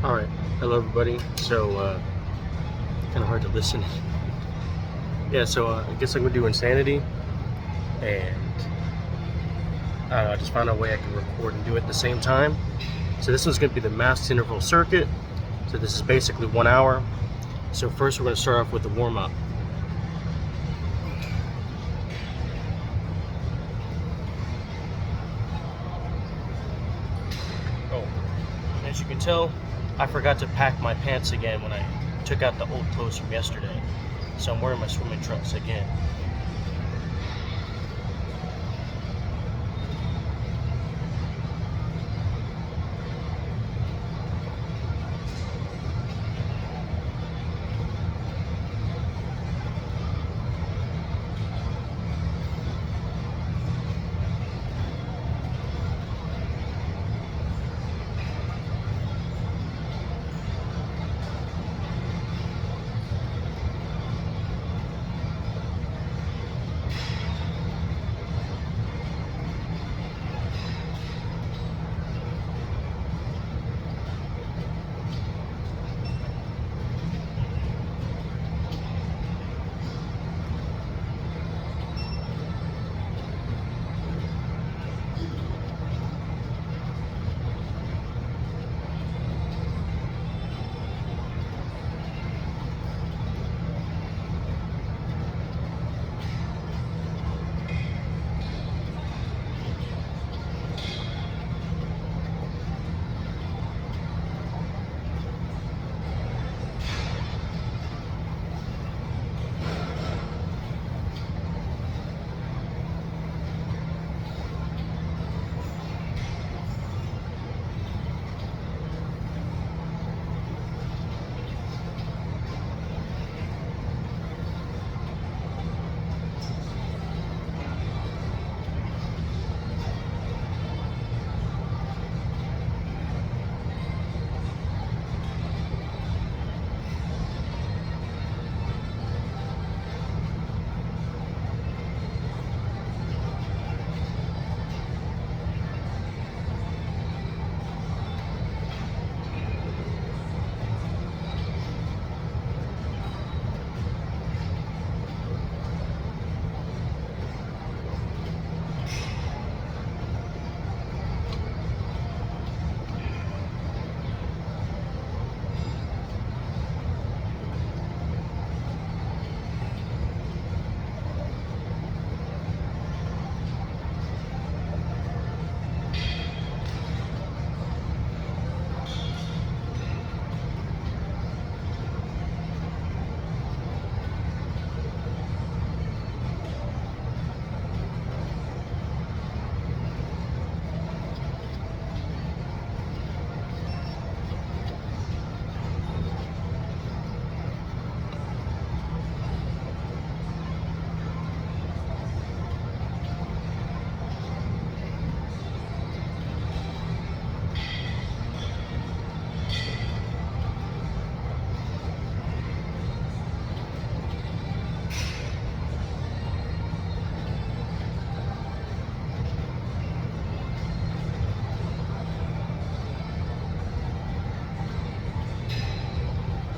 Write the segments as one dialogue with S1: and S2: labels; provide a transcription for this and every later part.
S1: All right, hello everybody. So, kind of hard to listen. Yeah, so I guess I'm gonna do Insanity, and I just found a way I can record and do it at the same time. So this one's gonna be the masked interval circuit. So this is basically 1 hour. So first we're gonna start off with the warm up. Oh, as you can tell, I forgot to pack my pants again when I took out the old clothes from yesterday. So I'm wearing my swimming trunks again.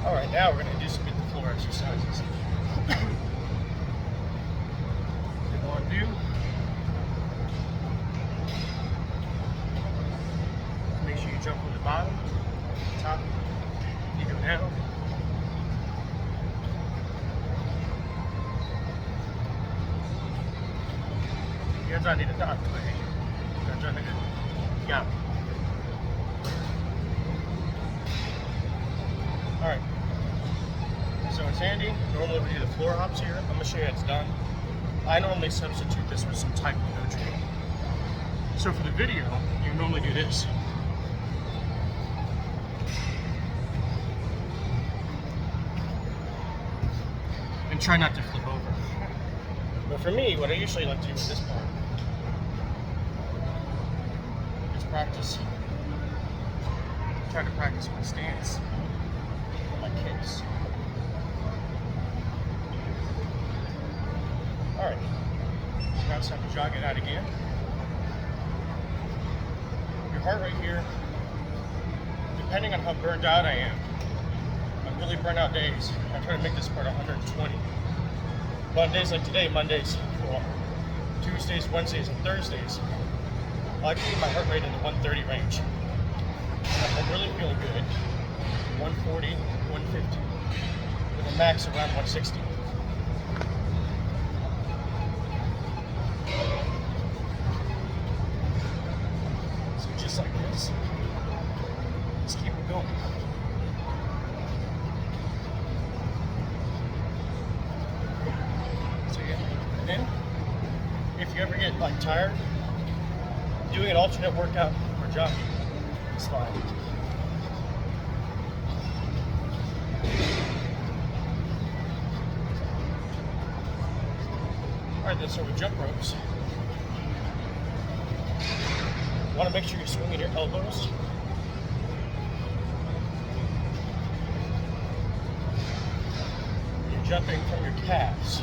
S1: All right, now we're gonna do some hit the floor exercises. What you want to do? Make sure you jump from the bottom, top, you go down. Yan dyan, dito taas. Yan dyan, yeah. Alright. So it's handy. Normally we do the floor hops here. I'm going to show you how it's done. I normally substitute this with some taekwondo training. So for the video, you normally do this. And try not to flip over. But for me, what I usually like to do with this part is try to practice my stance, my kicks. Alright, now it's time to jog it out again. Your heart rate here depending on how burned out I am, on really burnt out days, I try to make this part 120. But on days like today, Mondays, well, Tuesdays, Wednesdays, and Thursdays, I like to keep my heart rate in the 130 range. If I'm really feeling good, 140, 150, with a max around 160. So just like this, let's keep it going. So yeah, and then if you ever get like tired, doing an alternate workout or jogging is fine. Alright, then so with jump ropes, you want to make sure you're swinging your elbows. You're jumping from your calves.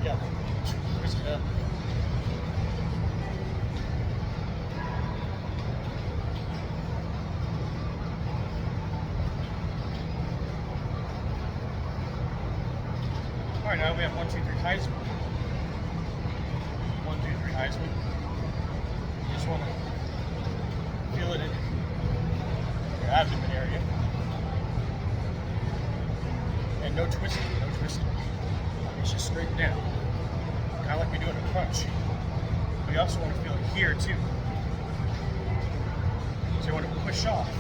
S1: Yeah, twist it up. Alright, now we have 1, 2, 3 Heisman. 1, 2, 3 Heisman. You just want to feel it in your abdomen area. And no twisting, no twisting. It's just straight down. Kind of like we do in a crunch. But you also want to feel it here too. So you want to push off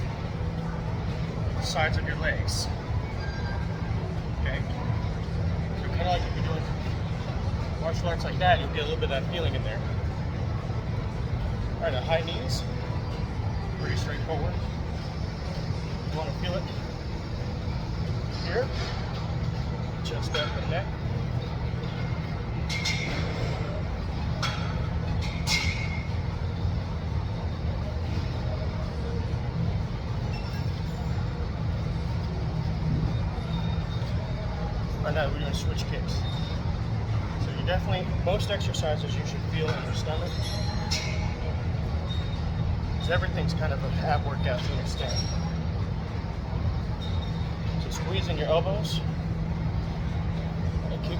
S1: the sides of your legs. Okay? Kind of like if you're doing martial arts like that, you'll get a little bit of that feeling in there. Alright, now high knees, pretty straightforward. You want to feel it here, chest up and neck. Right now we're doing switch kicks. So you definitely, most exercises you should feel in your stomach. Because everything's kind of a ab workout to an extent. So squeeze in your elbows and kick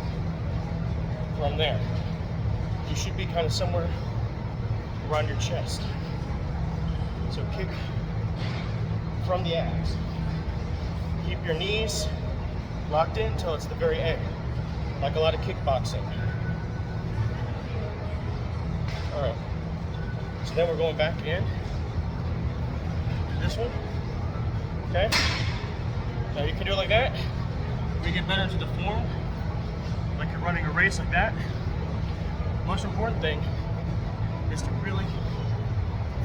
S1: from there. You should be kind of somewhere around your chest. So kick from the abs. Keep your knees locked in until it's the very end, like a lot of kickboxing. Alright, so then we're going back in to this one. Okay, now you can do it like that. We get better into the form, like you're running a race like that. Most important thing is to really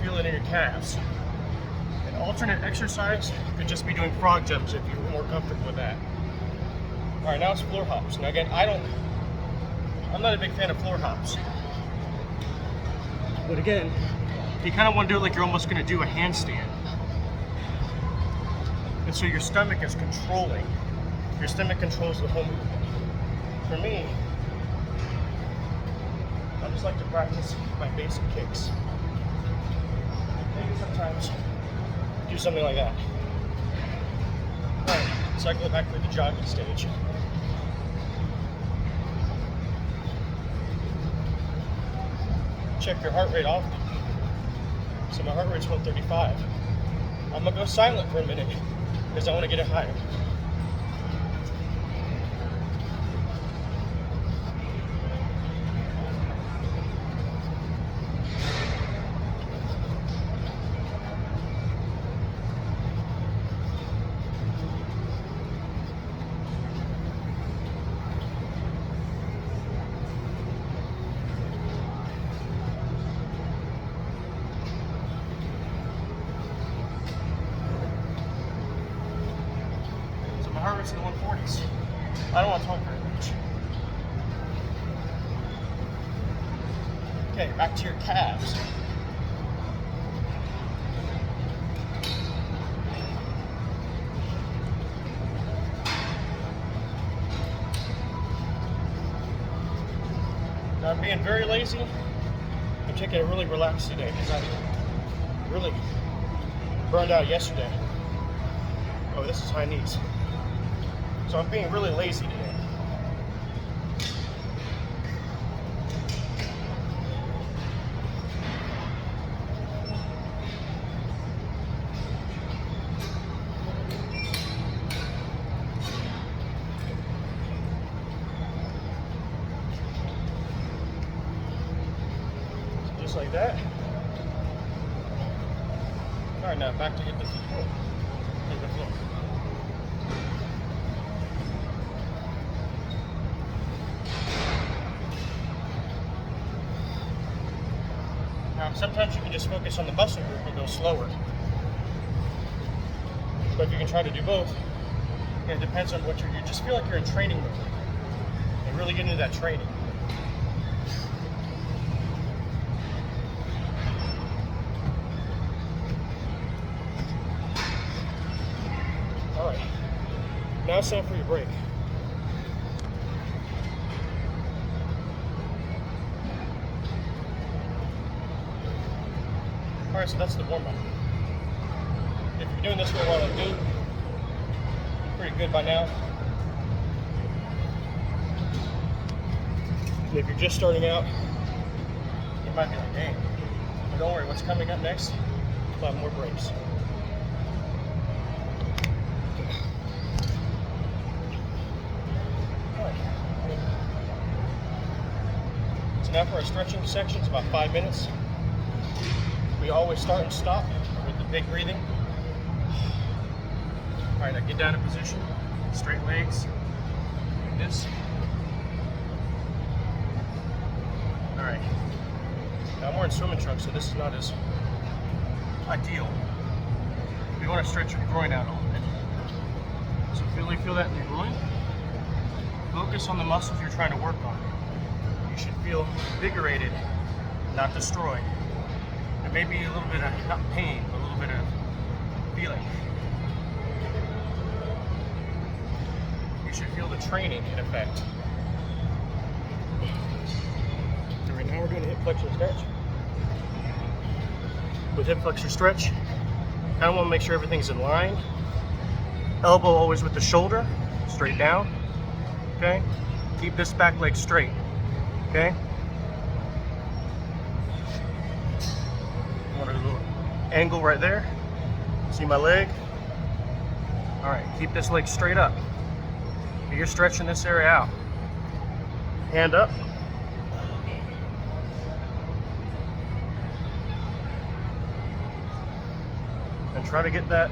S1: feel it in your calves. An alternate exercise could just be doing frog jumps if you're more comfortable with that. All right, now it's floor hops. Now again, I'm not a big fan of floor hops. But again, you kind of want to do it like you're almost going to do a handstand. And so your stomach is controlling. Your stomach controls the whole movement. For me, I just like to practice my basic kicks. Maybe sometimes do something like that. All right, cycle it back to the jogging stage. Check your heart rate often. So my heart rate's 135. I'm gonna go silent for a minute because I want to get it higher. Heart rate's in the 140s. I don't want to talk very much. Okay, back to your calves. Now I'm being very lazy. I'm taking a really relaxed today because really burned out yesterday. Oh, this is high knees. So I'm being really lazy today. Just like that. All right, now back to hit the floor. Hit the floor. Now, sometimes you can just focus on the muscle group and go slower. But if you can try to do both, it depends on what you just feel like you're in training mode and really get into that training. All right, now it's time for your break. All right, so that's the warm-up. If you're doing this for a while like me, you're pretty good by now. And if you're just starting out, you might be like, dang. But don't worry, what's coming up next? 5 more breaks. So now for our stretching section, it's about 5 minutes. We always start and stop with the big breathing. All right, now get down in position, straight legs, like this. All right, now I'm wearing swimming trunks, so this is not as ideal. You want to stretch your groin out a little bit. So really feel that in your groin. Focus on the muscles you're trying to work on. You should feel invigorated, not destroyed. There may be a little bit of, not pain, but a little bit of feeling. You should feel the training in effect. So right now we're doing a hip flexor stretch. With hip flexor stretch, kind of want to make sure everything's in line. Elbow always with the shoulder, straight down. Okay? Keep this back leg straight. Okay? Want a little angle right there. See my leg? All right, keep this leg straight up. You're stretching this area out. Hand up. And try to get that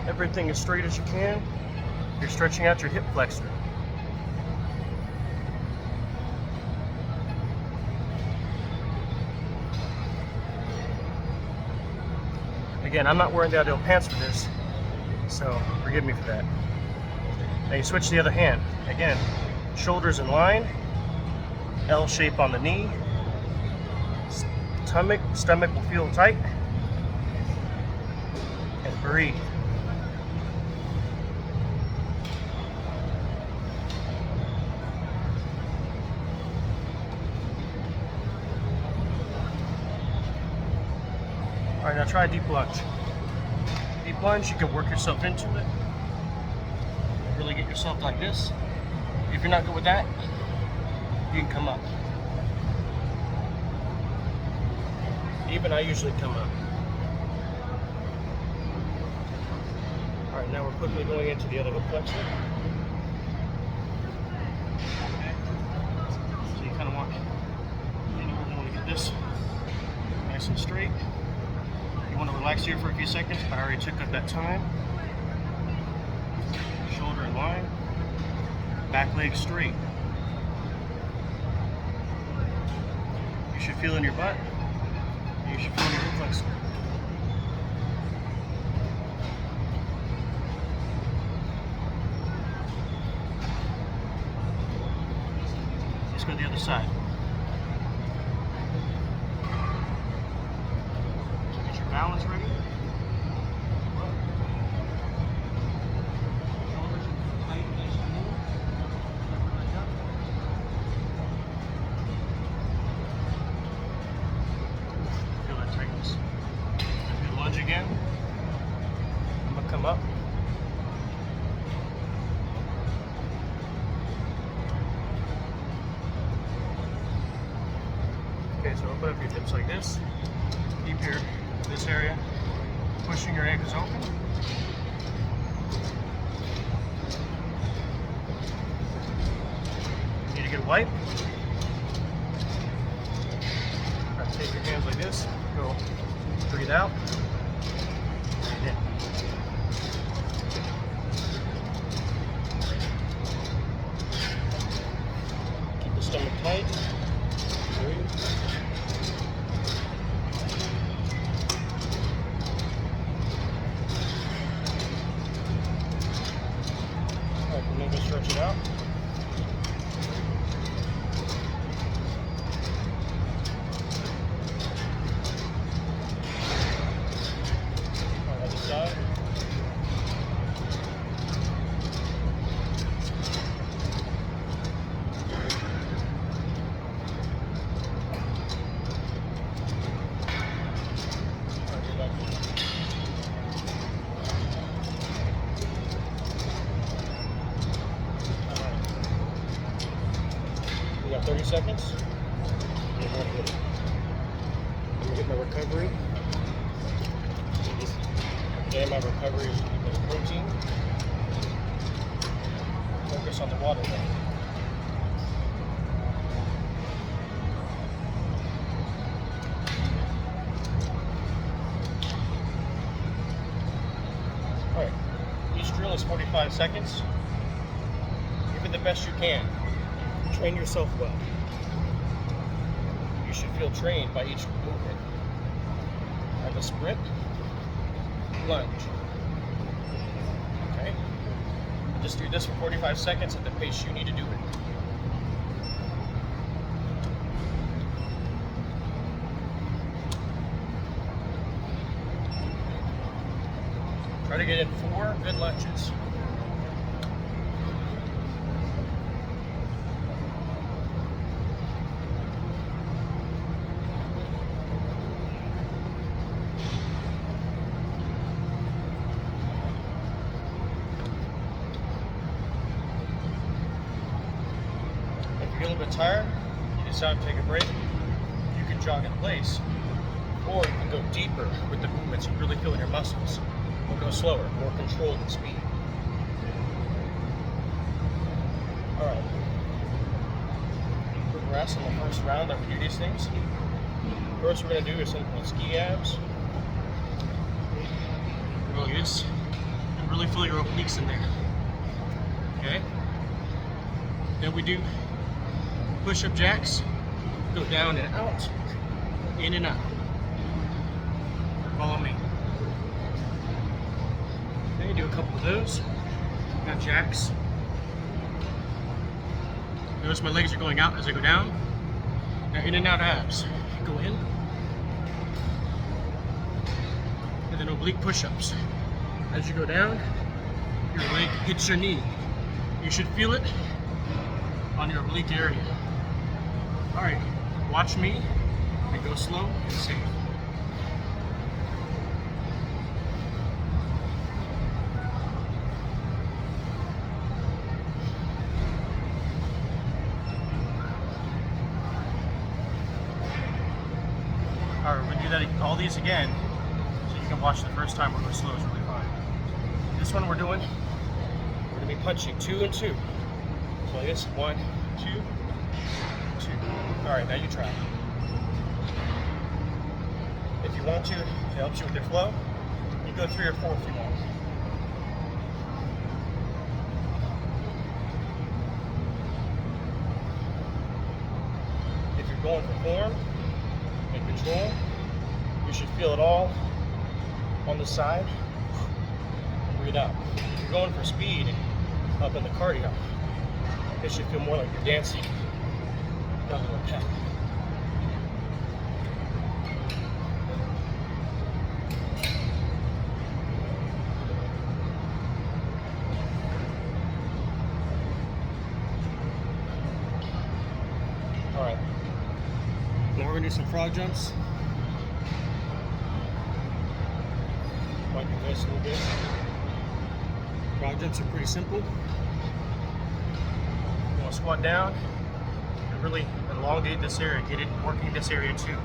S1: everything as straight as you can. You're stretching out your hip flexor. Again, I'm not wearing the ideal pants for this, so forgive me for that. Now you switch to the other hand. Again, shoulders in line, L shape on the knee, stomach will feel tight, and breathe. All right, now try a deep lunge. Deep lunge, you can work yourself into it. Really get yourself like this. If you're not good with that, you can come up. Even I usually come up. All right, now we're quickly going into the other hip flexor. Okay. So you kind of want to get this nice and straight. You want to relax here for a few seconds, but I already took up that time. Shoulder in line, back leg straight. You should feel in your butt. You should feel in your hip flexor. Let's go to the other side. Get your balance ready. Feel that tightness. Okay, so open up your hips like this. Keep this area, pushing your ankles open. You need to get a wipe. Right, take your hands like this. Go. Breathe out. Breathe in. Keep the stomach tight. Breathe. Alright, then go stretch it out. Other side. We got 30 seconds. Let me get my recovery. Today my recovery is a bit of protein. Focus on the water though. Alright, each drill is 45 seconds. Give it the best you can. Train yourself well. You should feel trained by each movement. Like a sprint, lunge. Okay? Just do this for 45 seconds at the pace you need to do it. Try to get in 4 good lunges. If you're a little bit tired, you decide to take a break, you can jog in place. Or you can go deeper with the movements and really feel in your muscles. Or go slower, more controlled in speed. Alright. Progress in the first round that we do these things. First we're going to do is something called ski abs. Really this. And really feel your obliques in there. Okay? Then we do push-up jacks. Go down and out. In and out. Follow me. Okay, do a couple of those. Got jacks. Notice my legs are going out as I go down. Now in and out abs. Go in. And then oblique push-ups. As you go down, your leg hits your knee. You should feel it on your oblique area. Alright, watch me and go slow and safe. Alright, we're going to do all these again so you can watch the first time we're going slow is really fine. This one we're going to be punching 2 and 2. So like this, 1, 2, 2. Alright, now you try. If you want to, it helps you with your flow. You go 3 or 4 if you want. If you're going for form and control, you should feel it all on the side. Breathe out. If you're going for speed and up in the cardio, it should feel more like you're dancing down to a pep. Alright. Now we're going to do some frog jumps. Might do this a little bit. Frog jumps are pretty simple. You want to squat down and really elongate this area, get it working in this area too.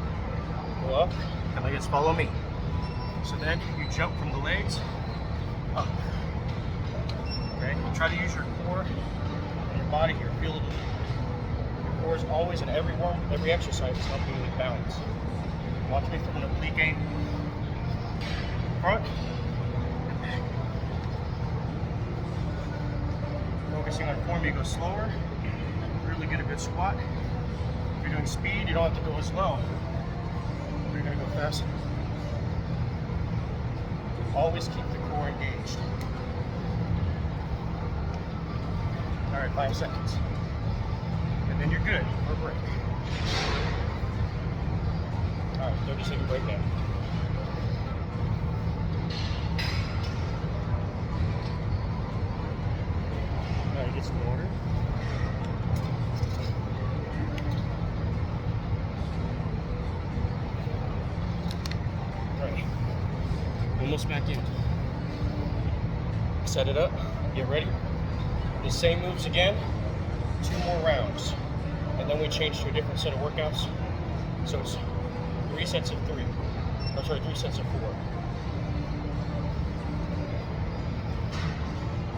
S1: Go up, and like this, follow me. So then you jump from the legs up. Okay, you try to use your core and your body here. Feel it. Your core is always in every exercise is helping you with balance. Watch me from an oblique angle. Front and back. Focusing on form, you go slower. Really get a good squat. If you're doing speed, you don't have to go as low. You're gonna go faster. Always keep the core engaged. All right, 5 seconds. And then you're good for a break. All right, 30-second break now. All right, get some water. All right, almost back in. Set it up, get ready. The same moves again, 2 more rounds. And then we change to a different set of workouts. So it's 3 sets of 3. Or sorry, 3 sets of 4.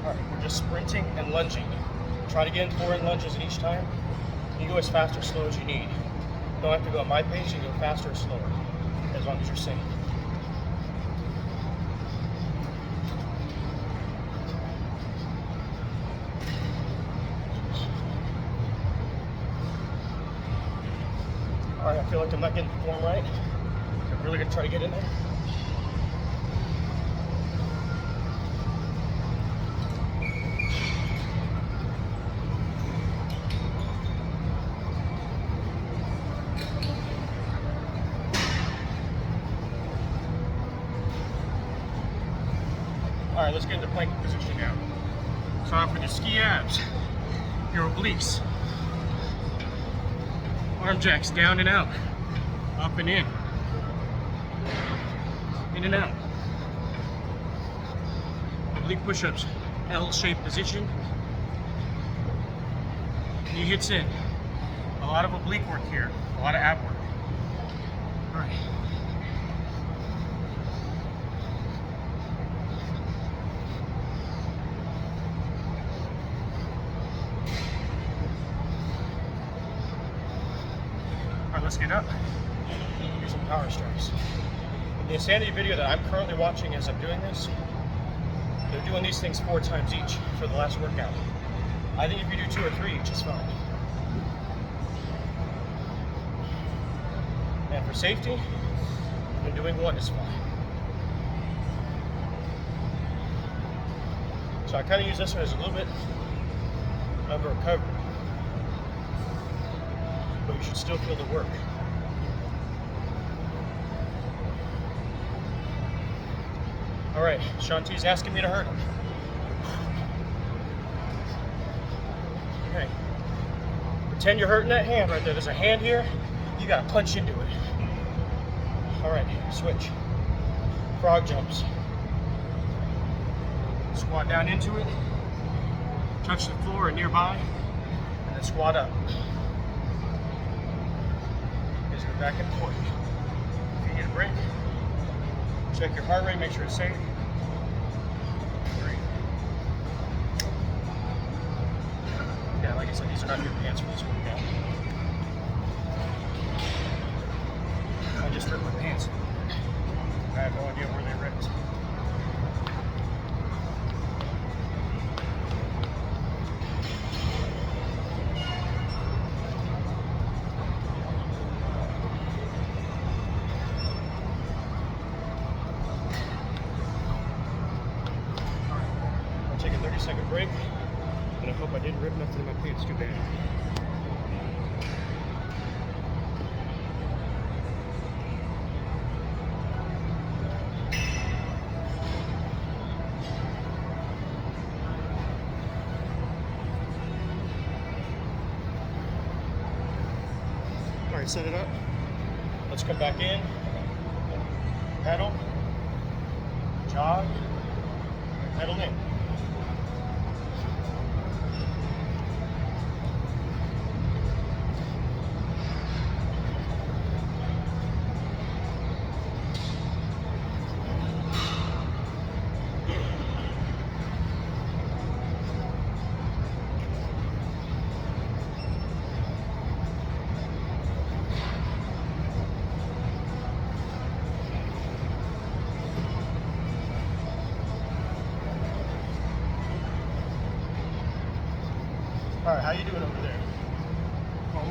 S1: All right, we're just sprinting and lunging. Try to get in 4 lunges at each time. You go as fast or slow as you need. You don't have to go at my pace, you can go faster or slower, as long as you're safe. All right, I feel like I'm not getting the form right. I'm really gonna try to get in there. All right, let's get into planking position now. Start off with your ski abs, your obliques. Arm jacks down and out, up and in and out. Oblique push-ups, L-shaped position. Knee hits in. A lot of oblique work here, a lot of ab work. All right. Let's get up. Do some power strips. The Insanity video that I'm currently watching as I'm doing this, they're doing these things 4 times each for the last workout. I think if you do 2 or 3 each, it's fine. And for safety, even doing 1 is fine. So I kind of use this one as a little bit of a recovery. But you should still feel the work. All right, Shanti's asking me to hurt him. Okay, pretend you're hurting that hand right there. There's a hand here, you gotta punch into it. All right, switch. Frog jumps. Squat down into it, touch the floor or nearby, and then squat up. Back and forth. If you need a break, check your heart rate, make sure it's safe. 3. Yeah, like I said, these are not your pants for this workout. I just ripped my pants. I have no idea where they ripped. Take a 30-second break, and I hope I didn't rip nothing in my pants too bad. All right, set it up. Let's come back in, pedal, jog, pedal in.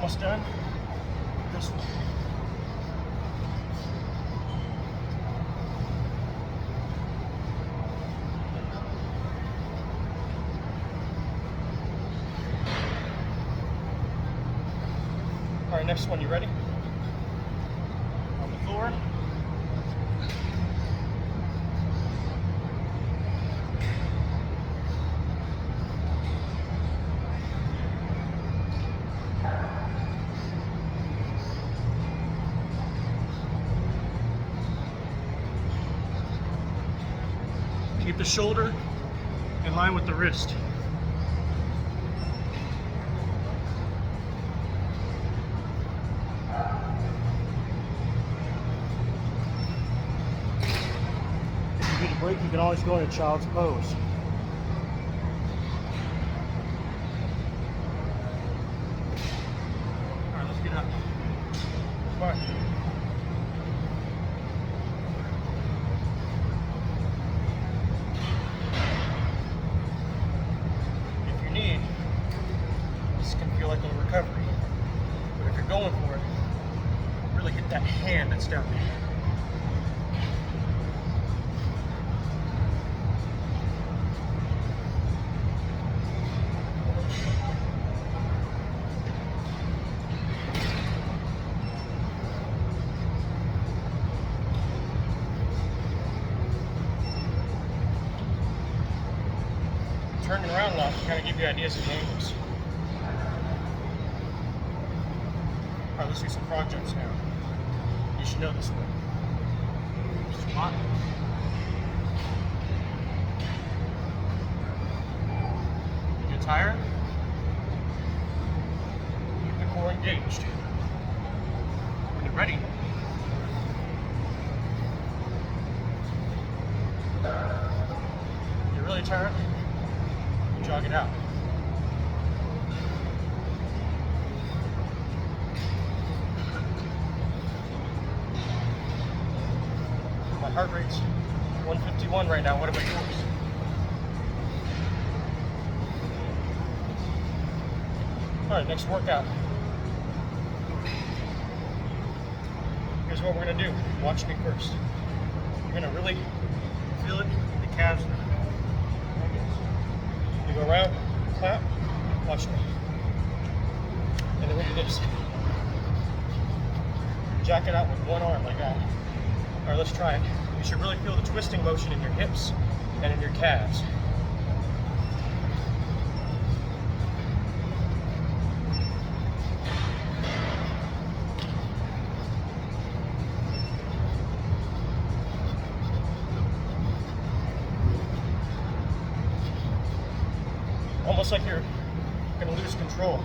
S1: almost done. This one. All right, next one, you ready? On the floor. Keep the shoulder in line with the wrist. If you get a break, you can always go into child's pose. All right, let's get up. Come on. Like a recovery, but if you're going for it, really hit that hand that's down there. Turning around a lot to kind of give you ideas of angles. All right, let's do some frog jumps now. You should know this one. Squat. You get tired? Keep the core engaged. When you're ready, you're really tired, you jog it out. My heart rate's 151 right now. What about yours? All right, next workout. Here's what we're gonna do. Watch me first. You're gonna really feel it in the calves now. You go around, clap, watch me. And then we do this. Jack it out with one arm like that. All right, let's try it. You should really feel the twisting motion in your hips and in your calves. Almost like you're gonna lose control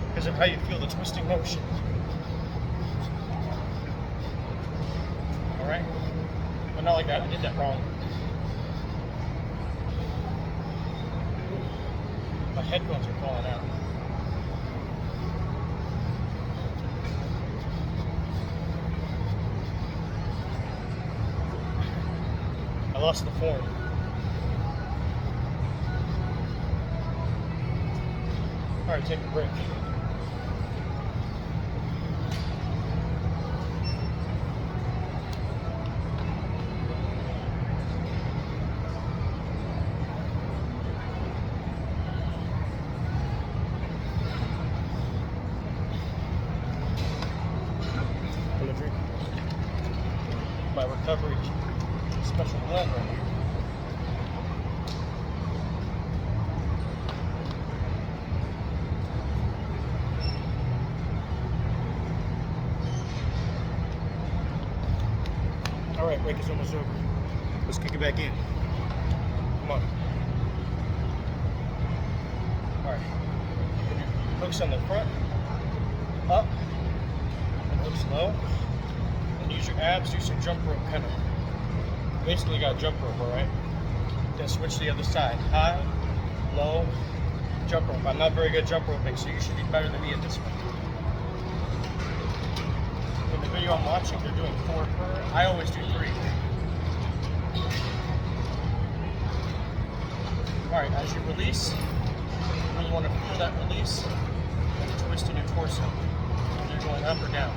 S1: because of how you feel the twisting motion. All right, but not like that. I did that wrong. My headphones are falling out. I lost the form. All right, take a break. I'm gonna drink my recovery special blend right here. All right, break is almost over. Let's kick it back in. Come on. All right. Hooks on the front, up, and hooks low. And use your abs, do some jump rope kind of. Basically got jump rope, all right? Then switch to the other side. High, low, jump rope. I'm not very good at jump roping, so you should be better than me at this one. In the video I'm watching, they're doing 4 per. I always do 3. All right, as you release, you really want to feel that release. twisting your torso. You're going up or down.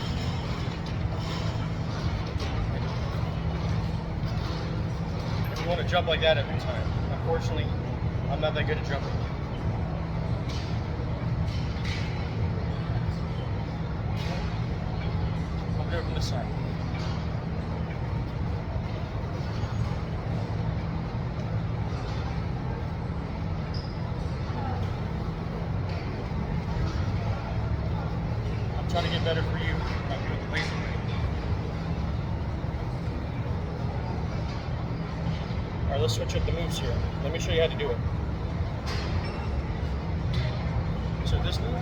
S1: If you want to jump like that every time. Unfortunately, I'm not that good at jumping. I'll do it from this side. I'm trying to get better for you. I'm doing the lazy way. Alright, let's switch up the moves here. Let me show you how to do it. So this move,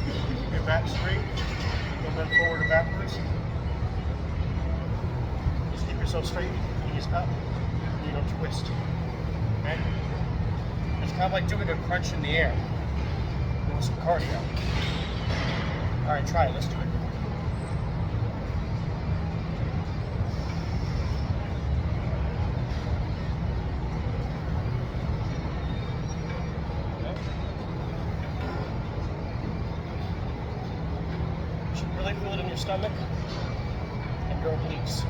S1: keep your back straight, don't bend forward or backwards. Just keep yourself straight, knees up, you don't twist. Okay? It's kind of like doing a crunch in the air. Doing some cardio. Alright, try it, let's do it. Really feel it in your stomach and your obliques.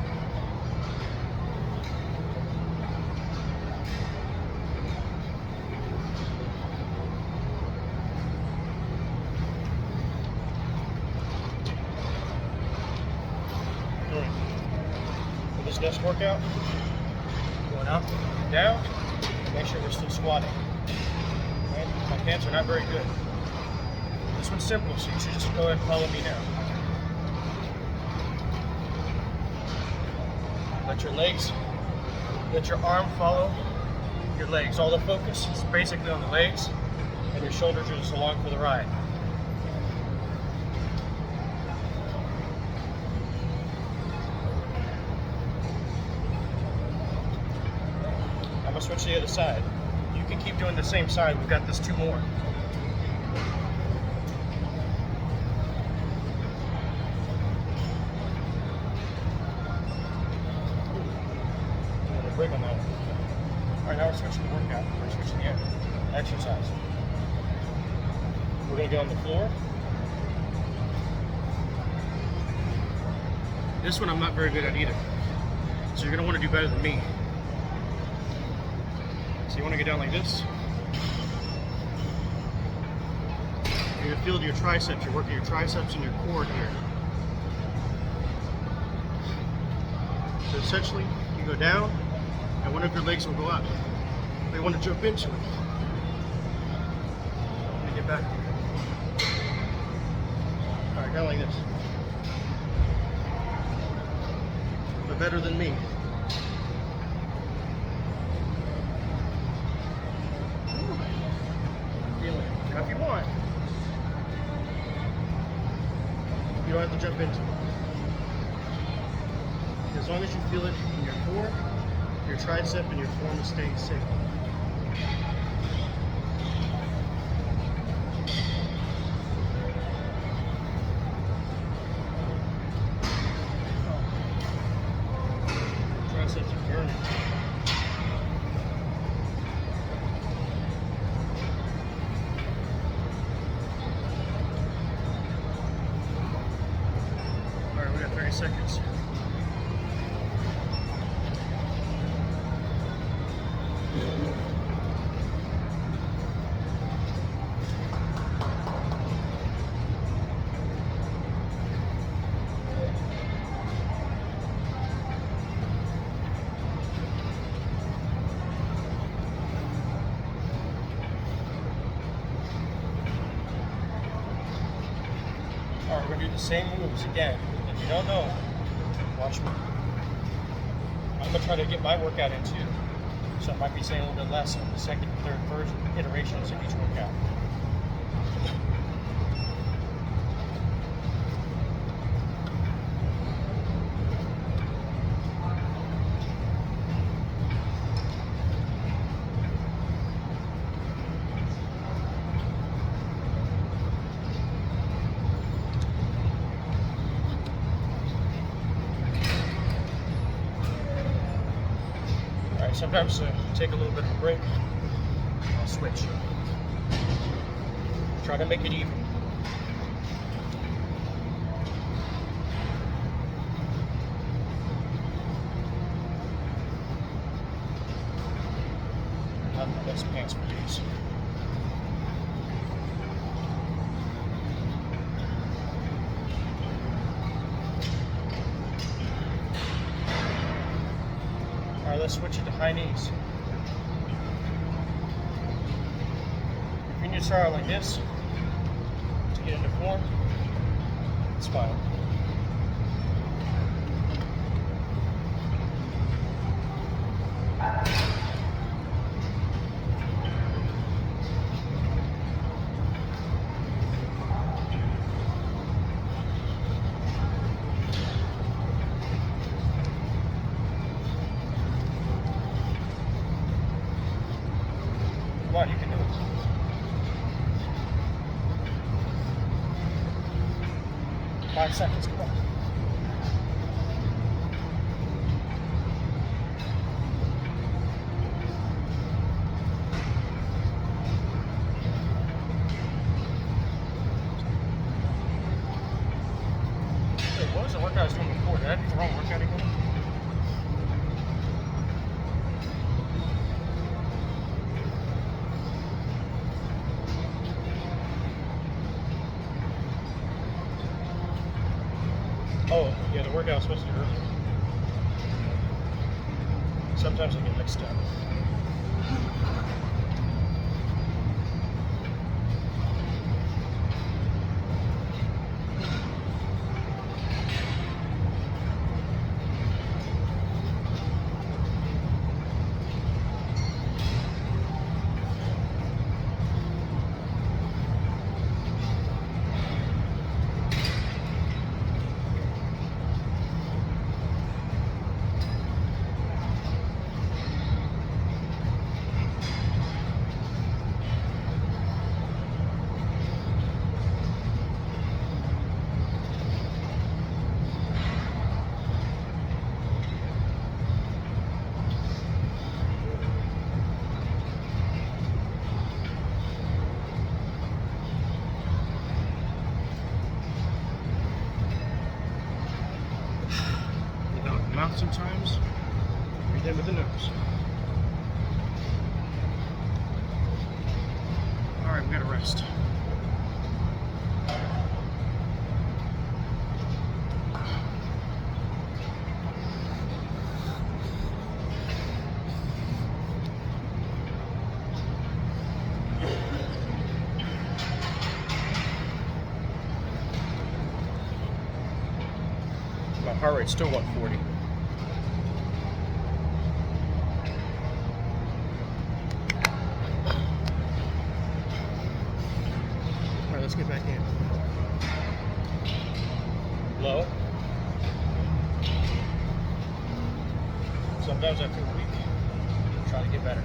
S1: For this next workout, going up and down, make sure we're still squatting. Okay? My pants are not very good. This one's simple, so you should just go ahead and follow me now. Let your arm follow your legs. All the focus is basically on the legs, and your shoulders are just along for the ride. I'm gonna switch to the other side. You can keep doing the same side. We've got this 2 more. Break on that one. Alright, now we're switching the workout. We're switching the exercise. We're going to get on the floor. This one I'm not very good at either. So you're going to want to do better than me. So you want to get down like this. You're going to feel your triceps. You're working your triceps and your core here. So essentially, you go down, and one of your legs will go up. They want to jump into it. Let me get back. Alright, kind of like this. But better than me. Feel it. Now if you want, you don't have to jump into it. As long as you feel it in your core, your tricep and your form is staying safe. Triceps are burning. Alright, we got 30 seconds. Alright, we're going to do the same moves again. If you don't know, watch me. I'm going to try to get my workout into, so I might be saying a little bit less on the second and third version iterations of each workout. Sometimes take a little bit of a break. I'll switch. Try to make it even. Not the best pants for these. Alright, let's switch it to high knees. If you need to start out like this to get into form, it's fine. Come on, you can do it. Five seconds, come on. Wait, what was the workout I was doing before? Did I do the wrong workout again? Oh, yeah, the workout I was supposed to do earlier. Sometimes I get mixed up. Mouth sometimes, breathe in with the nose. Alright, we gotta rest. My heart rate's still 140. Alright, let's get back in. Low. Sometimes I feel weak. Try to get better.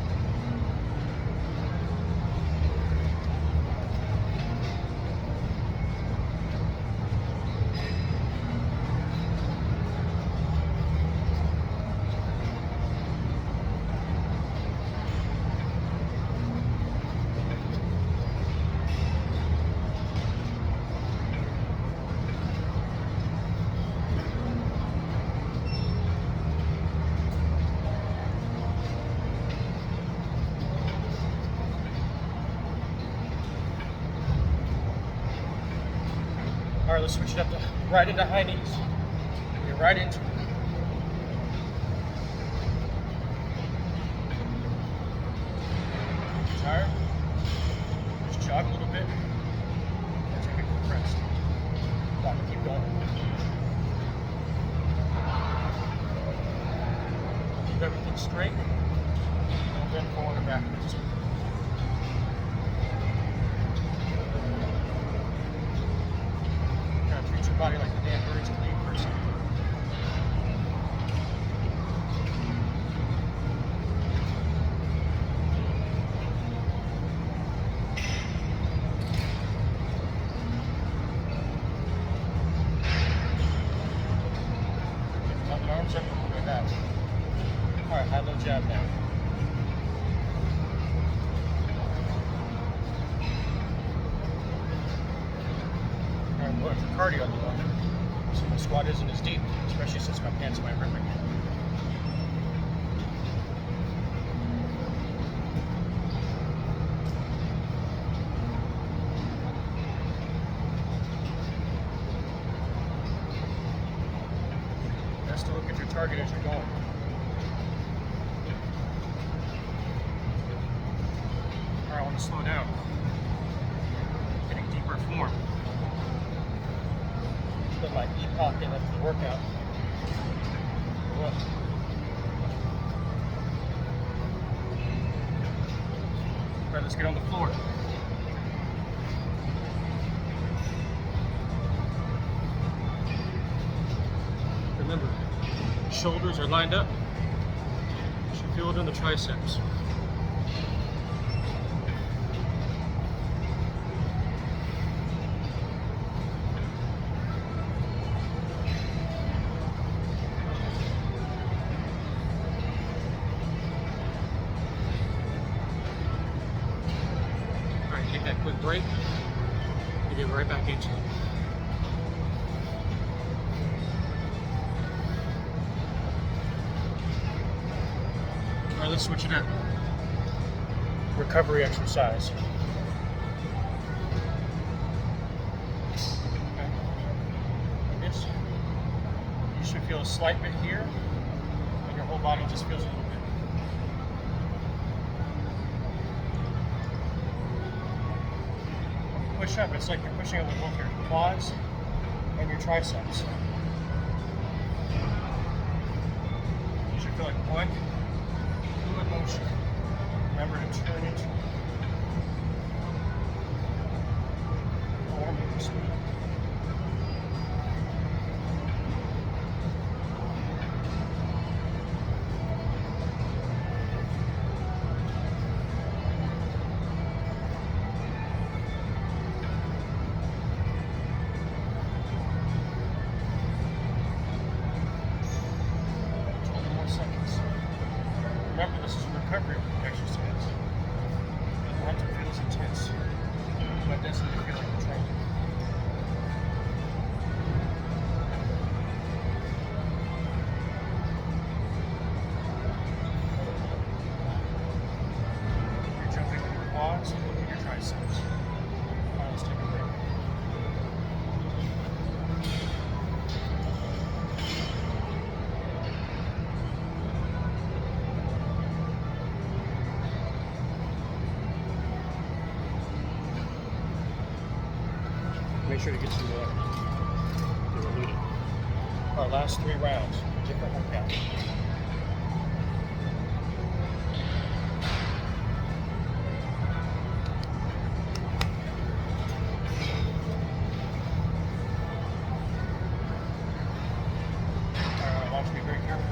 S1: All right, let's switch it up to right into high knees. Get right into it. Tired? Just jog a little bit. And take a quick rest. Come on, keep going. Keep everything straight. And bend forward and backwards. Treat your body like the damn birds can eat person. Tuck your arms up like that. Alright, high low jab now. cardio at the moment, so my squat isn't as deep, especially since my pants might rip again. Best to look at your target as you're going. Alright, I want to slow down. Getting deeper form. Put my EPOC in after the workout. Well, alright, let's get on the floor. Remember, shoulders are lined up. You should feel it in the triceps. Alright, take that quick break and get right back into it. Alright, let's switch it up. Recovery exercise. Okay. Like this. You should feel a slight bit here, and your whole body just feels a little bit. When you push up, it's like you're pushing up with both your quads and your triceps. You should feel like one fluid motion. Remember to turn it forward with speed. Remember, this is a recovery exercise. You don't have to feel as intense, but it doesn't feel like you're training. You're jumping with your quads and your triceps. All right, let's take a break. Make sure to get some water. Our last 3 rounds, different workout. I want you to be very careful.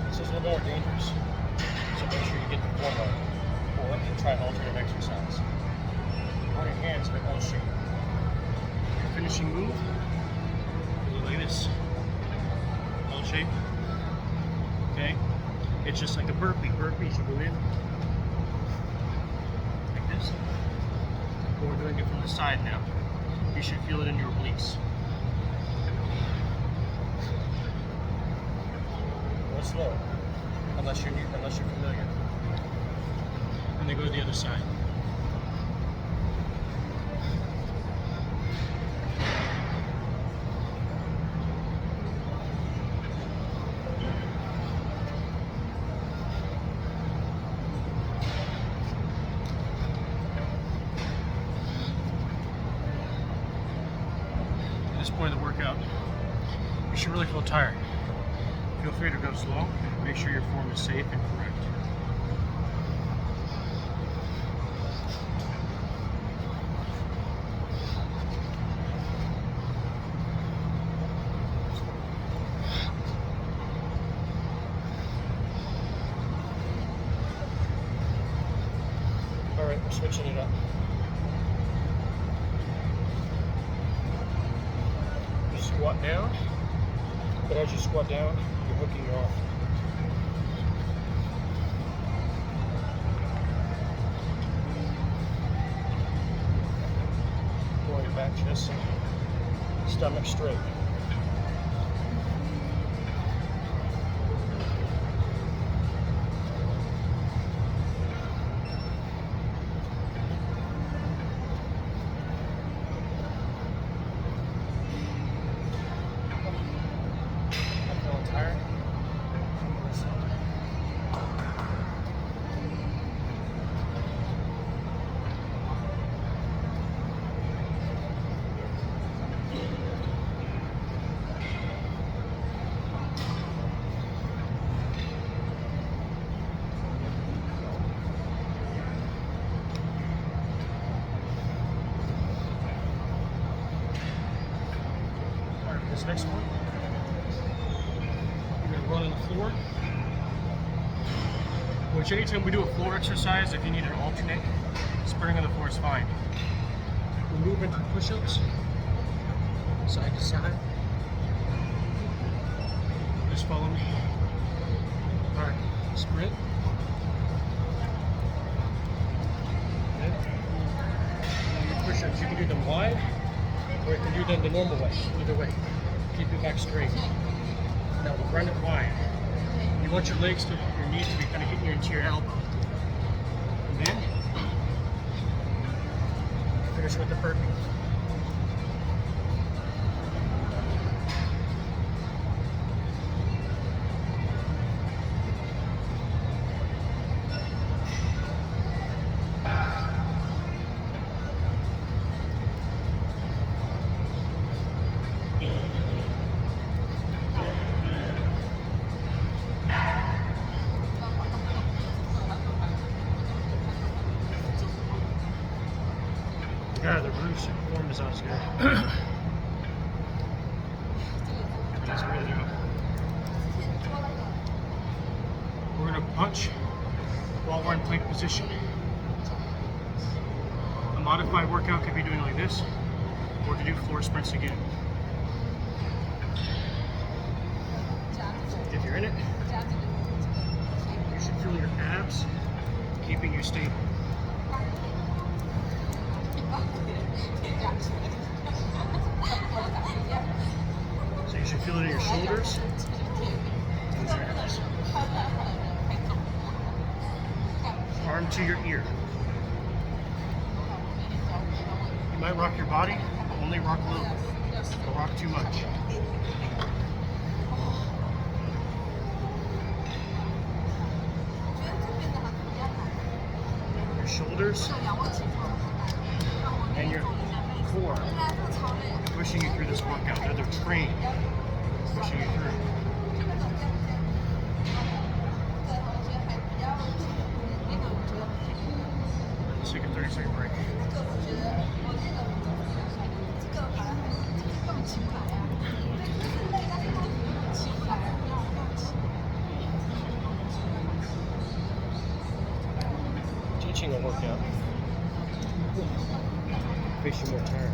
S1: This is a little more dangerous, so make sure you get the form of, or you try an alternative exercise. Hold your hands in L shape. Finishing move, like this, L shape. Okay, it's just like a burpee. Burpees, you go in like this, but we're doing it from the side now. You should feel it in your obliques. Go slow, unless you're familiar. And then go to the other side. At this point of the workout, you should really feel tired. Feel free to go slow. Make sure your form is safe and correct. All right, we're switching it up. You squat down, but as you squat down, you're hooking your arm. Going your back chest, Stomach straight. This next one, you're going to run on the floor, which anytime we do a floor exercise, if you need an alternate, sprinting on the floor is fine. We move into push-ups, side to side. Just follow me. All right, sprint. Okay. Now your push-ups, you can do them wide, or you can do them the normal way, either way. Keep your back straight. Now we'll run it wide. You want your legs to, your knees to be kind of hitting into your elbow. And then, finish with the burpee. God, the roof form is not as good. That's really good. We're going to punch while we're in plank position. A modified workout could be doing like this, or to do floor sprints again. If you're in it, you should feel your abs keeping you stable. So you should feel it in your shoulders. Arm to your ear. You might rock your body, but only rock low. Don't rock too much. Your shoulders and your core pushing you through this workout. They're trained pushing you through. Let's take a 30-second break. Teaching a workout makes you more tired.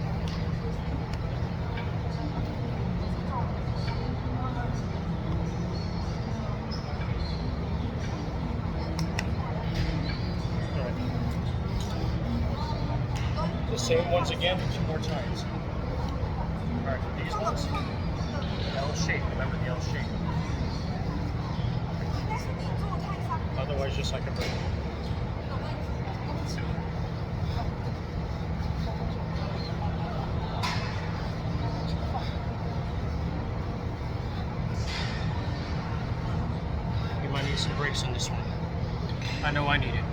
S1: The same ones again, 2 more times. Alright, for these ones, L shape. Remember the L shape. Otherwise, just like a bird. You might need some breaks on this one. I know I need it.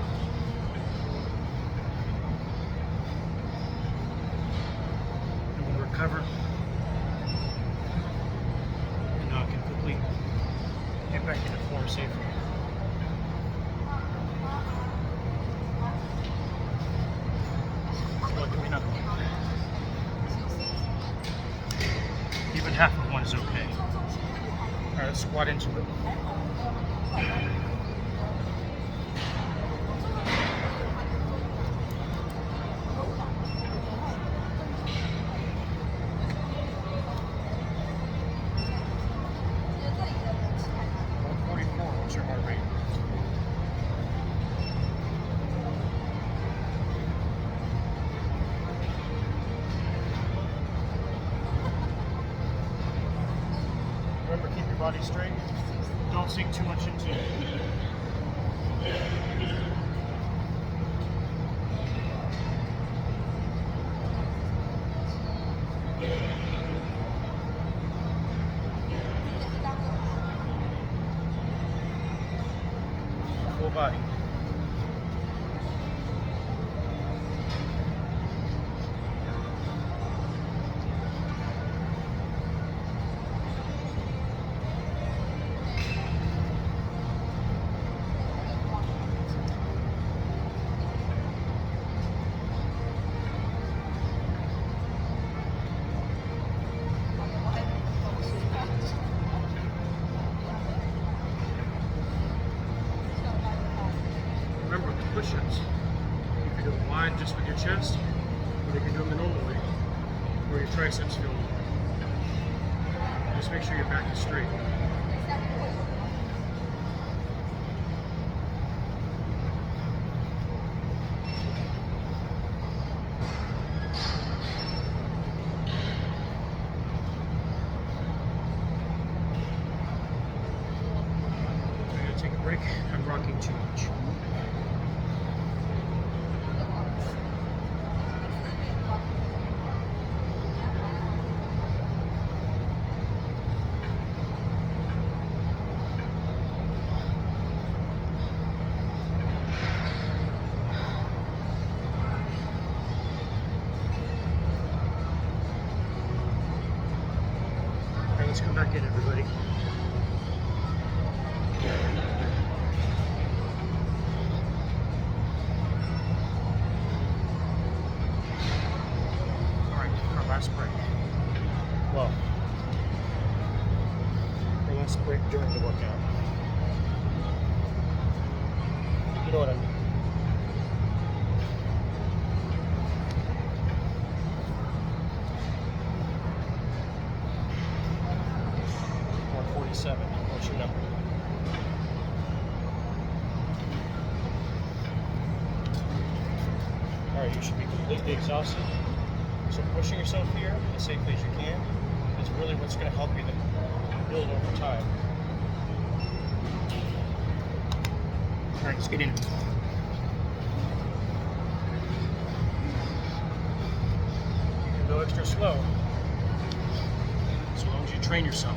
S1: Recover, and now I can quickly get back into form safely. Well, give me another one. Even half of one is okay. Alright, let's squat into it. body straight. Don't sink too much into it. Full body. Remember with the push-ups, you can do them wide just with your chest, or you can do them the normal way, where your triceps feel more. Just make sure your back is straight. I'm going to take a break. I'm rocking too much. Alright, let's come back in, everybody. Alright, our last break. Well, our last break during the workout. You know what I mean. What's your number? Alright, you should be completely exhausted. So pushing yourself here as safely as you can is really what's going to help you to build over time. Alright, let's get in. You can go extra slow as long as you train yourself.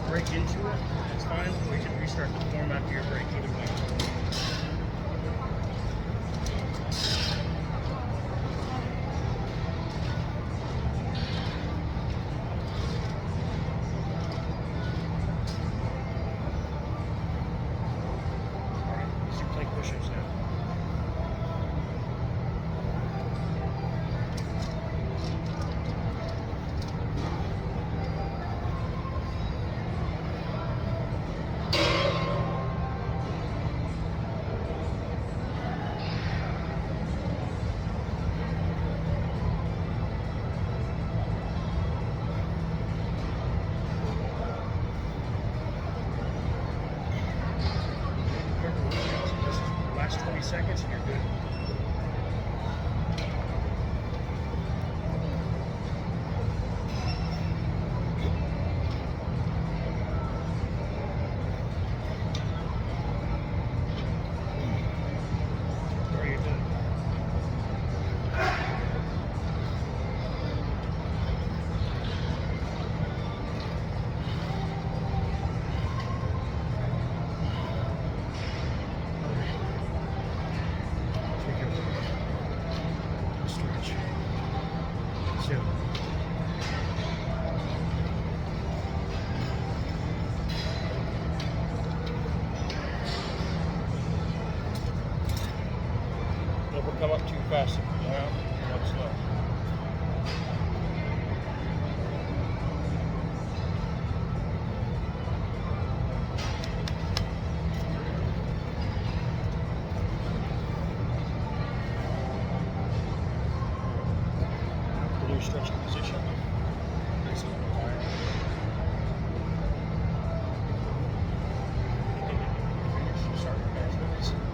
S1: Break into it, it's fine. We can restart the form after your break either way. Alright, let's do plank push-ups now.
S2: fast if you have, and slow. The new stretching position. Nice and quiet. Start your hands with this one.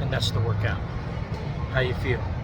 S1: And that's the workout. How you feel?